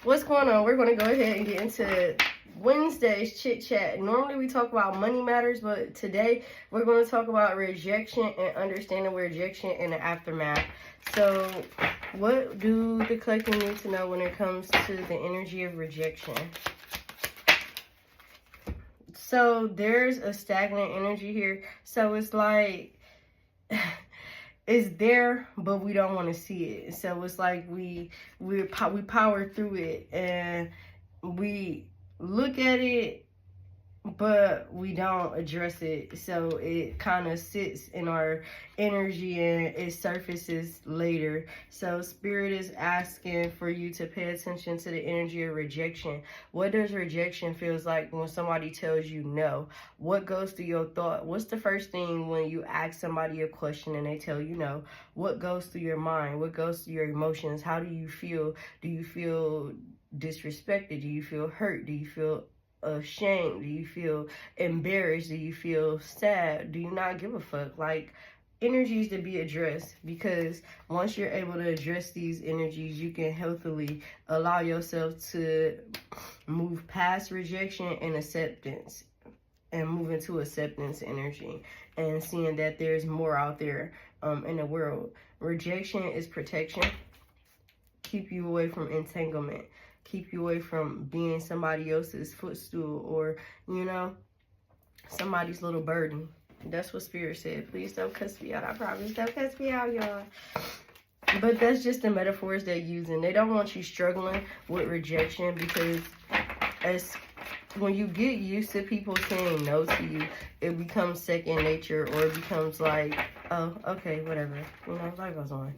What's going on? We're going to go ahead and get into Wednesday's chit chat. Normally we talk about money matters, but today we're going to talk about rejection and understanding rejection and the aftermath. So what do the collective need to know when it comes to the energy of rejection? So there's a stagnant energy here. So it's like it's there, but we don't want to see it. So it's like we power through it and we look at it, but we don't address it. So it kind of sits in our energy and it surfaces later. So spirit is asking for you to pay attention to the energy of rejection. What does rejection feels like when somebody tells you no? What goes through your thought? What's the first thing when you ask somebody a question and they tell you no? What goes through your mind? What goes through your emotions? How do you feel? Do you feel disrespected? Do you feel hurt? Do you feel ashamed? Do you feel embarrassed? Do you feel sad? Do you not give a fuck? Like, energies to be addressed, because once you're able to address these energies, you can healthily allow yourself to move past rejection and acceptance and move into acceptance energy and seeing that there's more out there in the world. Rejection is protection. Keep you away from entanglement. Keep you away from being somebody else's footstool or, you know, somebody's little burden. That's what Spirit said. Please don't cuss me out. I promise. Don't cuss me out, y'all. But that's just the metaphors they're using. They don't want you struggling with rejection, because when you get used to people saying no to you, it becomes second nature, or it becomes like, oh, okay, whatever. You know, life goes on.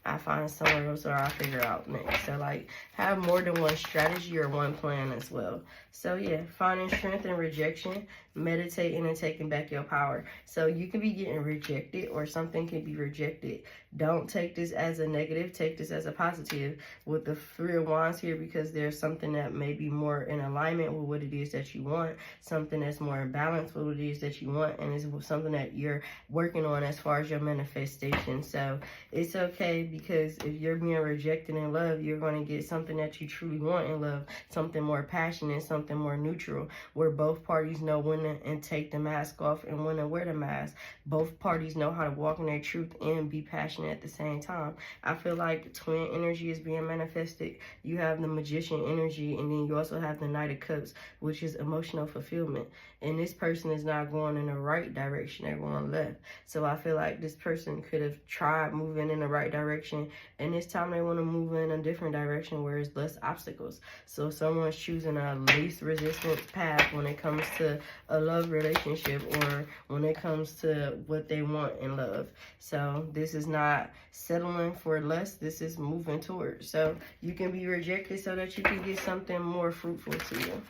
I find somewhere else, or I figure out next. So like, have more than one strategy or one plan as well. So yeah, finding strength in rejection, meditating and taking back your power. So you can be getting rejected, or something can be rejected. Don't take this as a negative, take this as a positive with the Three of Wands here, because there's something that may be more in alignment with what it is that you want, something that's more in balance with what it is that you want, and it's something that you're working on as far as your manifestation. So it's okay, because if you're being rejected in love, you're going to get something that you truly want in love, something more passionate, something more neutral, where both parties know when to and take the mask off and when to wear the mask. Both parties know how to walk in their truth and be passionate at the same time. I feel like twin energy is being manifested. You have the Magician energy, and then you also have the Knight of Cups, which is emotional fulfillment. And this person is not going in the right direction, they're going left. So I feel like this person could have tried moving in the right direction, and this time they want to move in a different direction where there's less obstacles. So someone's choosing a least resistance path when it comes to a love relationship, or when it comes to what they want in love. So this is not settling for less, this is moving towards. So you can be rejected so that you can get something more fruitful to you.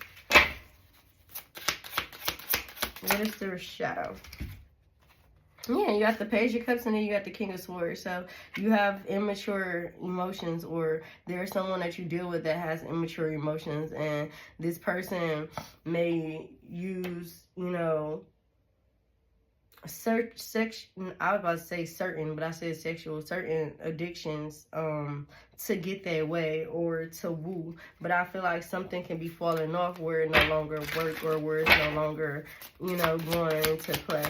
What is the shadow? Yeah, you got the Page of Cups, and then you got the King of Swords. So you have immature emotions, or there's someone that you deal with that has immature emotions, and this person may use, you know, I was about to say certain, but I said sexual, certain addictions to get their way or to woo. But I feel like something can be falling off where it no longer works, or where it's no longer, you know, going into play.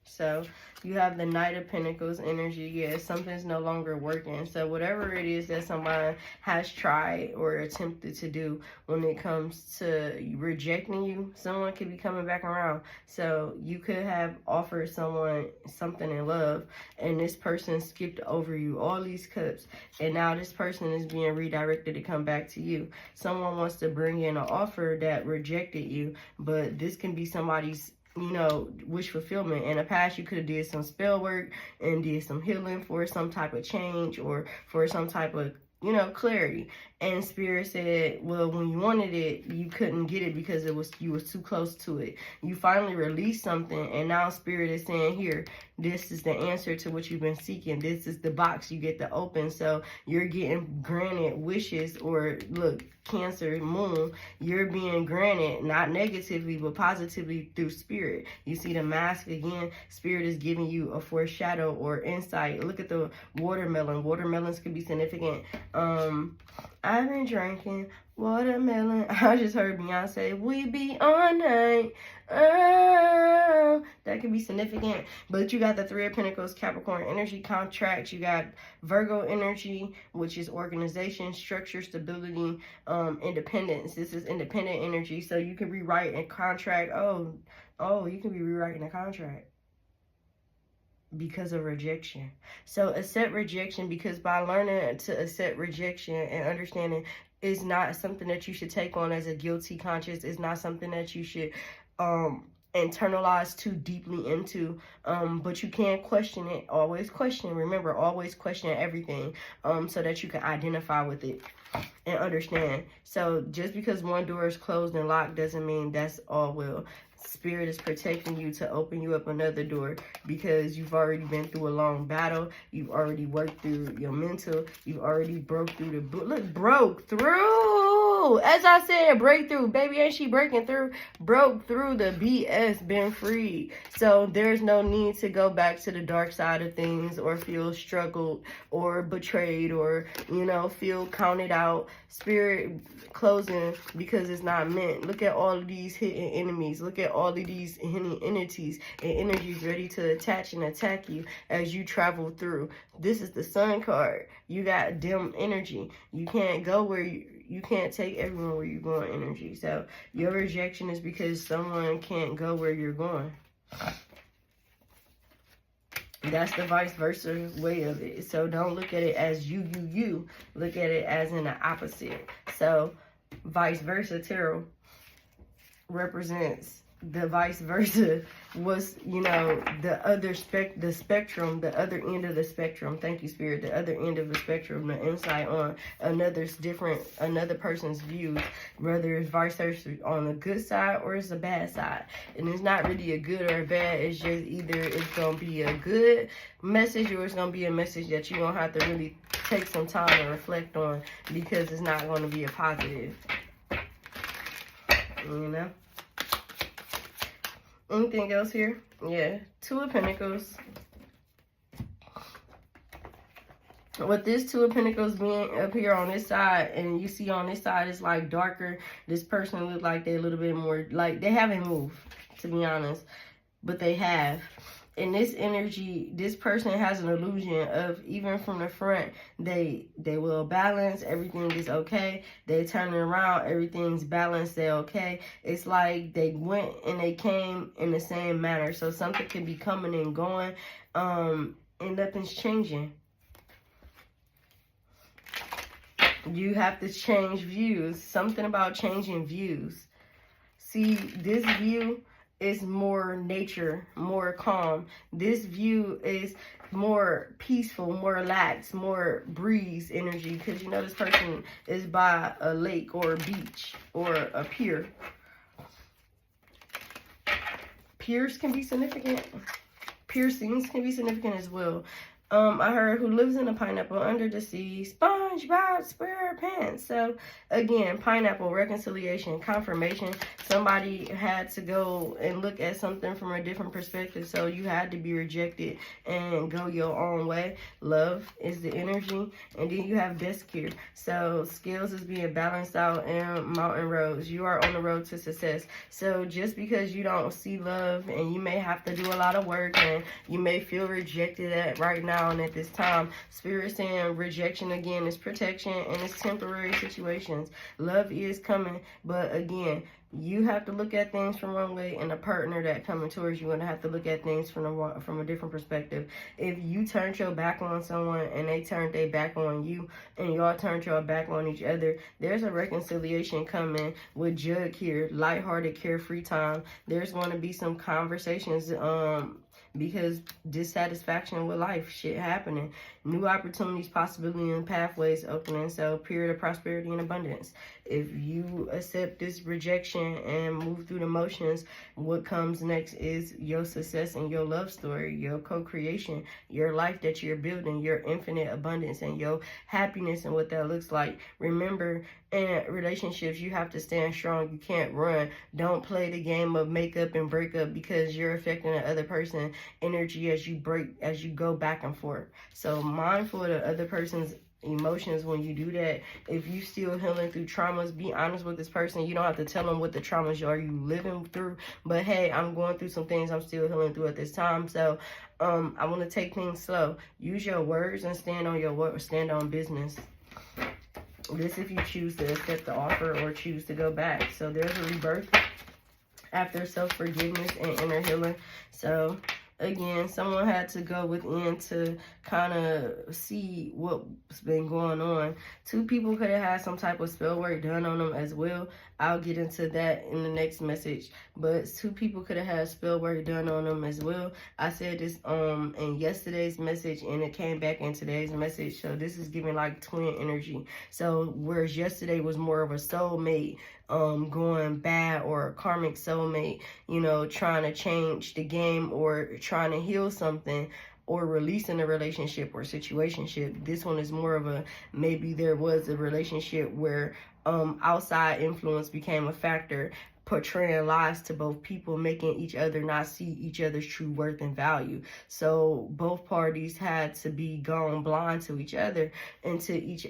So you have the Knight of Pentacles energy. Yeah, something's no longer working. So whatever it is that somebody has tried or attempted to do when it comes to rejecting you, someone could be coming back around. So you could have offered someone something in love, and this person skipped over you, all these cups, and now this person is being redirected to come back to you. Someone wants to bring in an offer that rejected you, but this can be somebody's, you know, wish fulfillment. In the past, you could have did some spell work and did some healing for some type of change, or for some type of, you know, clarity. And Spirit said, well, when you wanted it, you couldn't get it because you was too close to it. You finally released something, and now Spirit is saying, here, this is the answer to what you've been seeking. This is the box you get to open. So you're getting granted wishes, or look, Cancer, Moon, you're being granted, not negatively, but positively through Spirit. You see the mask again. Spirit is giving you a foreshadow or insight. Look at the watermelon. Watermelons could be significant I've been drinking watermelon. I just heard Beyonce, we be all night. Oh, that could be significant. But you got the Three of Pentacles, Capricorn energy contracts. You got Virgo energy, which is organization, structure, stability, independence. This is independent energy. So you can rewrite a contract. Oh, you can be rewriting a contract because of rejection. So accept rejection, because by learning to accept rejection and understanding, is not something that you should take on as a guilty conscience. It's not something that you should internalize too deeply into, but you can question it. Always question. Remember, always question everything, so that you can identify with it and understand. So just because one door is closed and locked doesn't mean that's all well. Spirit is protecting you to open you up another door, because you've already been through a long battle. You've already worked through your mental. You've already broke through the broke through. As I said, breakthrough. Baby, ain't she breaking through? Broke through the BS, been free. So there's no need to go back to the dark side of things, or feel struggled or betrayed, or, you know, feel counted out. Spirit closing because it's not meant. Look at all of these hidden enemies. Look at all of these hidden entities and energies ready to attach and attack you as you travel through. This is the Sun card. You got dim energy. You can't go where you can't take everyone where you're going energy. So your rejection is because someone can't go where you're going. That's the vice versa way of it. So don't look at it as you. Look at it as in the opposite. So vice versa tarot represents the vice versa was, you know, the other spectrum, the other end of the spectrum. Thank you, Spirit. The other end of the spectrum, the insight on another person's views, whether it's vice versa on the good side or it's a bad side. And it's not really a good or a bad. It's just either it's going to be a good message or it's going to be a message that you're going to have to really take some time and reflect on, because it's not going to be a positive, you know. Anything else here? Yeah. Two of Pentacles. With this Two of Pentacles being up here on this side, and you see on this side it's like darker. This person look like they're a little bit more, like they haven't moved, to be honest. But they have. In this energy, this person has an illusion of, even from the front, they will balance, everything is okay. They turn it around, everything's balanced, they're okay. It's like they went and they came in the same manner. So something can be coming and going, and nothing's changing. You have to change views. Something about changing views. See, this view is more nature, more calm. This view is more peaceful, more relaxed, more breeze energy, because you know this person is by a lake or a beach or a pier. Piers can be significant. Piercings can be significant as well. I heard who lives in a pineapple under the sea, SpongeBob SquarePants. So again, pineapple, reconciliation, confirmation. Somebody had to go and look at something from a different perspective, so you had to be rejected and go your own way. Love is the energy, and then you have desk here. So scales is being balanced out, and mountain roads. You are on the road to success. So just because you don't see love, and you may have to do a lot of work, and you may feel rejected at right now and at this time, Spirit saying rejection again is protection, and it's temporary situations. Love is coming, but again, you have to look at things from one way, and the partner that coming towards you going to have to look at things from a different perspective. If you turned your back on someone and they turned their back on you, and y'all turned your back on each other, there's a reconciliation coming with Jug here. Lighthearted, carefree time. There's going to be some conversations, because dissatisfaction with life, shit happening, new opportunities, possibility, and pathways opening. So period of prosperity and abundance. If you accept this rejection and move through the motions, what comes next is your success and your love story, your co-creation, your life that you're building, your infinite abundance, and your happiness, and what that looks like. Remember, in relationships, you have to stand strong. You can't run. Don't play the game of make up and break up, because you're affecting the other person energy as you go back and forth. So mindful of the other person's emotions when you do that. If you still healing through traumas, be honest with this person. You don't have to tell them what the traumas are you living through, but hey, I'm going through some things I'm still healing through at this time, so I want to take things slow. Use your words and stand on your word, stand on business. This if you choose to accept the offer or choose to go back. So there's a rebirth after self-forgiveness and inner healing. So again, someone had to go within to kind of see what's been going on. 2 people could have had some type of spell work done on them as well. I'll get into that in the next message. But 2 people could have had spell work done on them as well. I said this in yesterday's message, and it came back in today's message. So this is giving like twin energy. So whereas yesterday was more of a soulmate going bad, or a karmic soulmate, you know, trying to change the game or trying to heal something or releasing a relationship or situationship. This one is more of a, maybe there was a relationship where outside influence became a factor, portraying lies to both people, making each other not see each other's true worth and value. So both parties had to be gone blind to each other and to each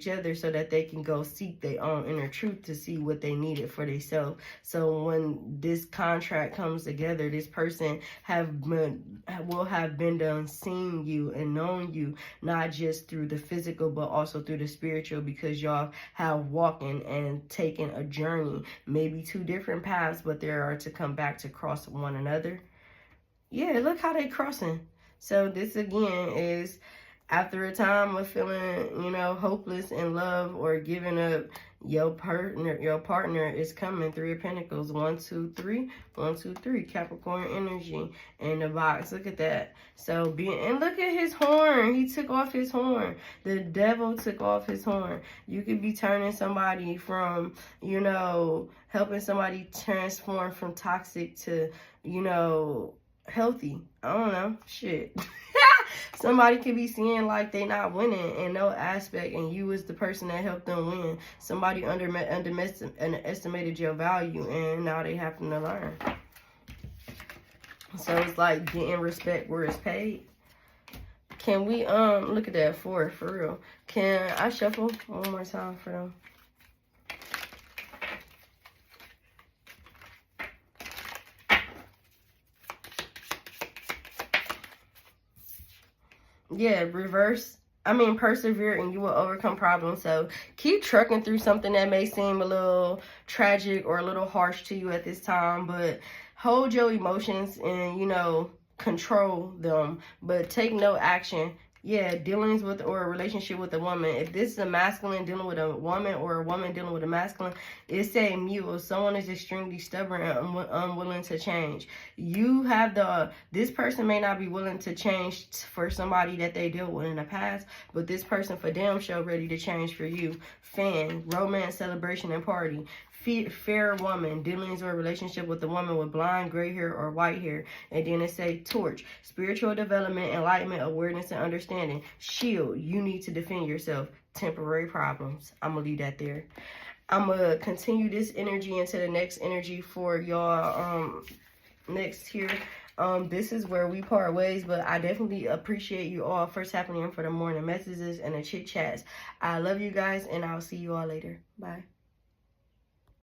other, so that they can go seek their own inner truth to see what they needed for themselves. So when this contract comes together, this person will have been done seeing you and knowing you, not just through the physical but also through the spiritual, because y'all have walking and taken a journey, maybe 2 different paths, but they are to come back to cross one another. Yeah, look how they crossing. So this again is after a time of feeling, you know, hopeless in love or giving up. Your partner is coming. 3 of Pentacles, 1, 2, 3, 1, 2, 3, Capricorn energy in the box. Look at that. So and look at his horn. He took off his horn. The devil took off his horn. You could be turning somebody from, you know, helping somebody transform from toxic to, you know, healthy. I don't know. Shit. Somebody could be seeing like they not winning in no aspect, and you was the person that helped them win. Somebody underestimated your value, and now they happen to learn. So it's like getting respect where it's paid. Can we look at that for real? Can I shuffle one more time for them? Yeah, persevere and you will overcome problems. So keep trucking through something that may seem a little tragic or a little harsh to you at this time, but hold your emotions and, you know, control them, but take no action. Yeah, dealings with or a relationship with a woman. If this is a masculine dealing with a woman or a woman dealing with a masculine, it's saying mule. Someone is extremely stubborn and unwilling to change. This person may not be willing to change for somebody that they dealt with in the past, but this person for damn sure ready to change for you. Fan, romance, celebration, and party. Fair woman, dealings or relationship with a woman with blonde, gray hair, or white hair. And then it say torch, spiritual development, enlightenment, awareness, and understanding. Shield, you need to defend yourself. Temporary problems. I'm gonna leave that there. I'm gonna continue this energy into the next energy for y'all next here. This is where we part ways, but I definitely appreciate you all for tapping in for the morning messages and the chit chats. I love you guys, and I'll see you all later. Bye.